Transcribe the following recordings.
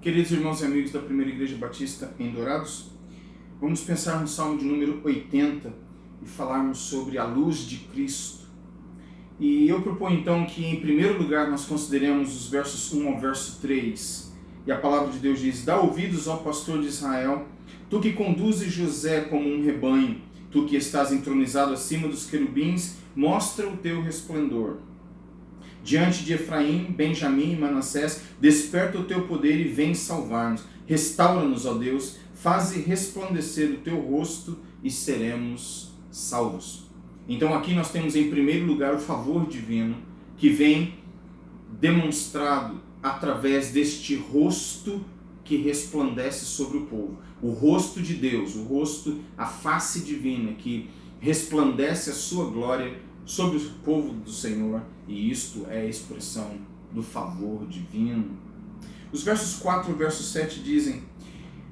Queridos irmãos e amigos da Primeira Igreja Batista em Dourados, vamos pensar no Salmo de número 80 e falarmos sobre a luz de Cristo. E eu proponho então que em primeiro lugar nós consideremos os versos 1 ao verso 3. E a palavra de Deus diz: Dá ouvidos ao pastor de Israel, tu que conduzes José como um rebanho, tu que estás entronizado acima dos querubins, mostra o teu resplendor. Diante de Efraim, Benjamim e Manassés, desperta o teu poder e vem salvar-nos. Restaura-nos, ó Deus, faze resplandecer o teu rosto e seremos salvos. Então aqui nós temos em primeiro lugar o favor divino que vem demonstrado através deste rosto que resplandece sobre o povo. O rosto de Deus, o rosto, a face divina que resplandece a sua glória sobre o povo do Senhor, e isto é a expressão do favor divino. Os versos 4 e verso 7 dizem: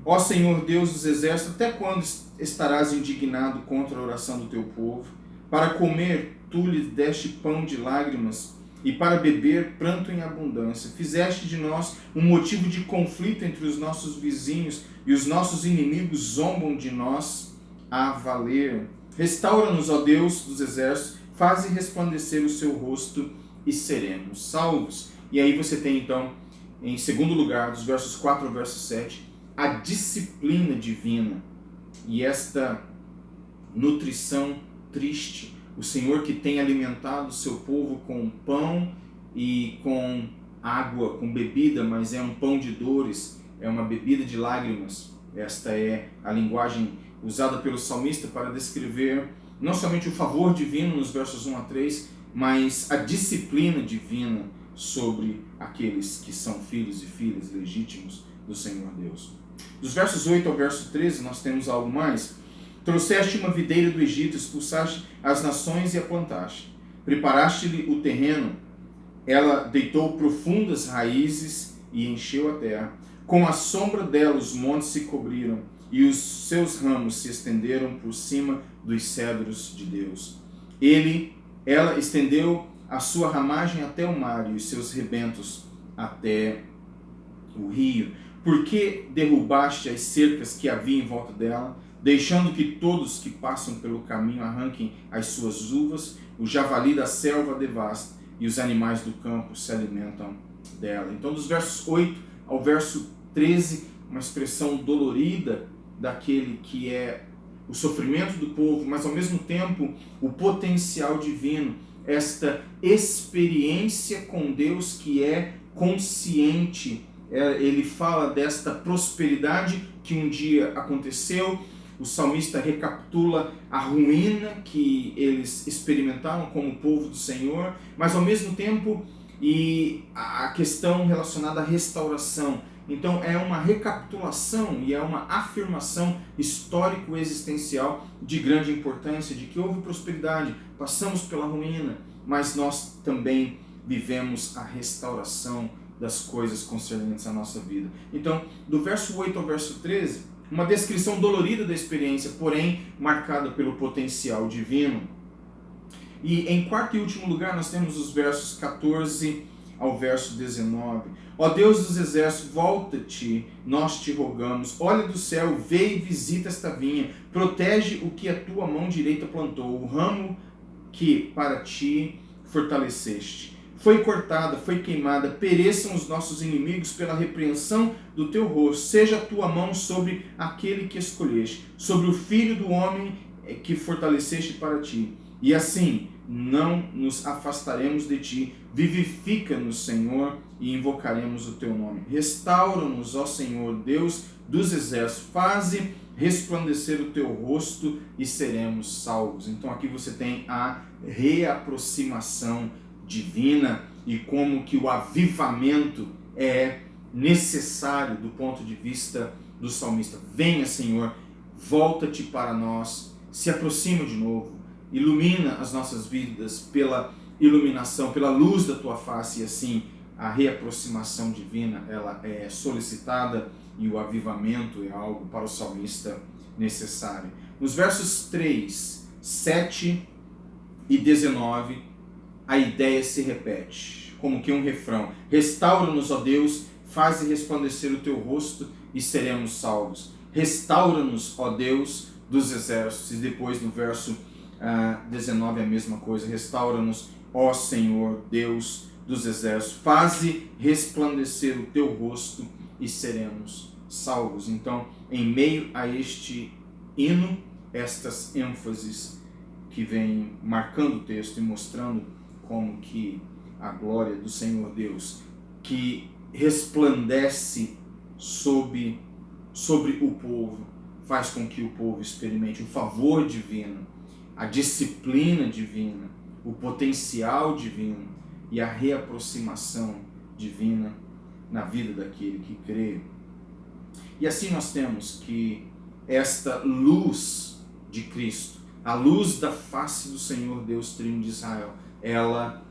Ó Senhor Deus dos exércitos, até quando estarás indignado contra a oração do teu povo? Para comer, tu lhes deste pão de lágrimas, e para beber, pranto em abundância. Fizeste de nós um motivo de conflito entre os nossos vizinhos, e os nossos inimigos zombam de nós a valer. Restaura-nos, ó Deus dos exércitos, faze resplandecer o seu rosto e seremos salvos. E aí você tem então, em segundo lugar, dos versos 4 ao verso 7, a disciplina divina e esta nutrição triste. O Senhor que tem alimentado o seu povo com pão e com água, com bebida, mas é um pão de dores, é uma bebida de lágrimas. Esta é a linguagem usada pelo salmista para descrever não somente o favor divino nos versos 1 a 3, mas a disciplina divina sobre aqueles que são filhos e filhas legítimos do Senhor Deus. Dos versos 8 ao verso 13 nós temos algo mais. Trouxeste uma videira do Egito, expulsaste as nações e a plantaste. Preparaste-lhe o terreno, ela deitou profundas raízes e encheu a terra. Com a sombra dela os montes se cobriram, e os seus ramos se estenderam por cima dos cedros de Deus. Ela estendeu a sua ramagem até o mar e os seus rebentos até o rio. Por que derrubaste as cercas que havia em volta dela, deixando que todos que passam pelo caminho arranquem as suas uvas? O javali da selva devasta e os animais do campo se alimentam dela. Então, dos versos 8 ao verso 13, uma expressão dolorida daquele que é o sofrimento do povo, mas ao mesmo tempo o potencial divino, esta experiência com Deus que é consciente. Ele fala desta prosperidade que um dia aconteceu. O salmista recapitula a ruína que eles experimentaram como povo do Senhor, mas ao mesmo tempo e a questão relacionada à restauração. Então é uma recapitulação e é uma afirmação histórico-existencial de grande importância, de que houve prosperidade, passamos pela ruína, mas nós também vivemos a restauração das coisas concernentes à nossa vida. Então, do verso 8 ao verso 13, uma descrição dolorida da experiência, porém marcada pelo potencial divino. E em quarto e último lugar nós temos os versos 14 ao verso 19. Ó Deus dos exércitos, volta-te, nós te rogamos. Olha do céu, vê e visita esta vinha. Protege o que a tua mão direita plantou, o ramo que para ti fortaleceste. Foi cortada, foi queimada, pereçam os nossos inimigos pela repreensão do teu rosto. Seja a tua mão sobre aquele que escolheste, sobre o filho do homem que fortaleceste para ti. E assim não nos afastaremos de ti. Vivifica-nos, Senhor, e invocaremos o teu nome. Restaura-nos, ó Senhor, Deus dos exércitos. Faze resplandecer o teu rosto e seremos salvos. Então aqui você tem a reaproximação divina e como que o avivamento é necessário do ponto de vista do salmista. Venha, Senhor, volta-te para nós, se aproxima de novo, ilumina as nossas vidas pela iluminação, pela luz da tua face, e assim a reaproximação divina ela é solicitada e o avivamento é algo para o salmista necessário. Nos versos 3, 7 e 19, a ideia se repete, como que um refrão. Restaura-nos, ó Deus, faze resplandecer o teu rosto e seremos salvos. Restaura-nos, ó Deus dos exércitos. E depois no verso 19 a mesma coisa. Restaura-nos, ó Senhor, Deus dos exércitos. Faze resplandecer o teu rosto e seremos salvos. Então, em meio a este hino, estas ênfases que vêm marcando o texto e mostrando como que a glória do Senhor Deus, que resplandece sobre o povo, faz com que o povo experimente o favor divino, a disciplina divina, o potencial divino e a reaproximação divina na vida daquele que crê. E assim nós temos que esta luz de Cristo, a luz da face do Senhor Deus Trino de Israel, ela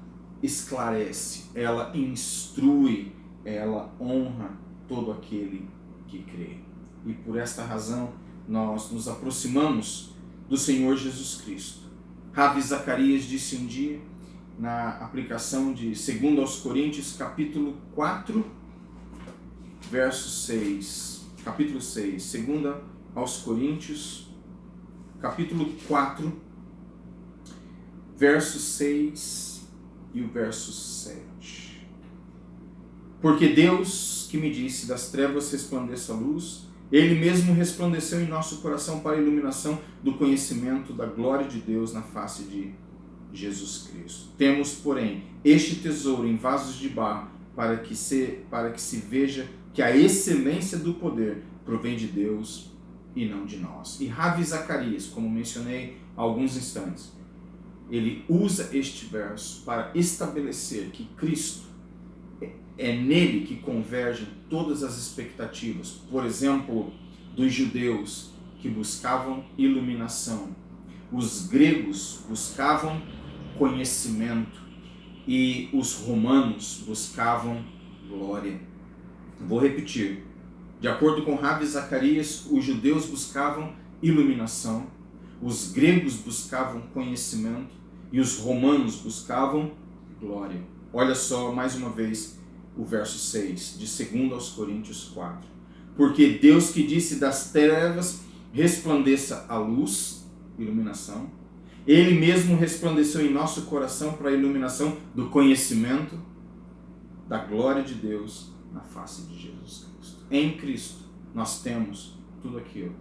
esclarece, ela instrui, ela honra todo aquele que crê. E por esta razão nós nos aproximamos do Senhor Jesus Cristo. Rabi Zacarias disse um dia, na aplicação de 2 aos Coríntios, capítulo 4, verso 6. Capítulo 6, 2 aos Coríntios, capítulo 4, verso 6 e o verso 7. Porque Deus que me disse, das trevas resplandeça a luz, Ele mesmo resplandeceu em nosso coração para a iluminação do conhecimento da glória de Deus na face de Jesus Cristo. Temos, porém, este tesouro em vasos de barro, para que se veja que a excelência do poder provém de Deus e não de nós. E Ravi Zacarias, como mencionei há alguns instantes, ele usa este verso para estabelecer que Cristo é nele que convergem todas as expectativas. Por exemplo, dos judeus que buscavam iluminação, os gregos buscavam conhecimento e os romanos buscavam glória. Vou repetir. De acordo com Ravi Zacarias, os judeus buscavam iluminação, os gregos buscavam conhecimento e os romanos buscavam glória. Olha só mais uma vez o verso 6 de 2 aos Coríntios 4. Porque Deus que disse das trevas resplandeça a luz, iluminação, Ele mesmo resplandeceu em nosso coração para a iluminação do conhecimento da glória de Deus na face de Jesus Cristo. Em Cristo nós temos tudo aquilo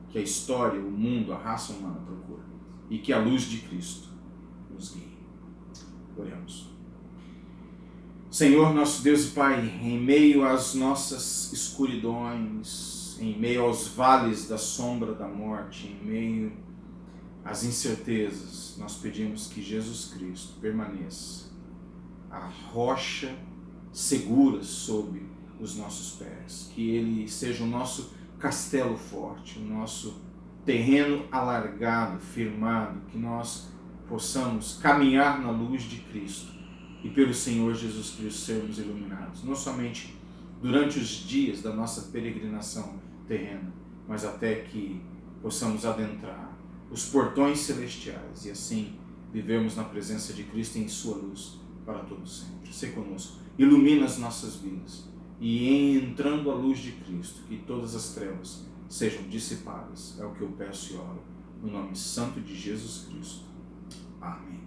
que a história, o mundo, a raça humana procura e que a luz de Cristo nos guie. Oremos. Senhor, nosso Deus e Pai, em meio às nossas escuridões, em meio aos vales da sombra da morte, em meio às incertezas, nós pedimos que Jesus Cristo permaneça a rocha segura sob os nossos pés, que Ele seja o nosso castelo forte, o nosso terreno alargado, firmado, que nós possamos caminhar na luz de Cristo e pelo Senhor Jesus Cristo sermos iluminados, não somente durante os dias da nossa peregrinação terrena, mas até que possamos adentrar os portões celestiais e assim vivermos na presença de Cristo em sua luz para todo sempre. Sê conosco, ilumina as nossas vidas e entrando a luz de Cristo, que todas as trevas sejam dissipadas. É o que eu peço e oro, no nome santo de Jesus Cristo. Amém.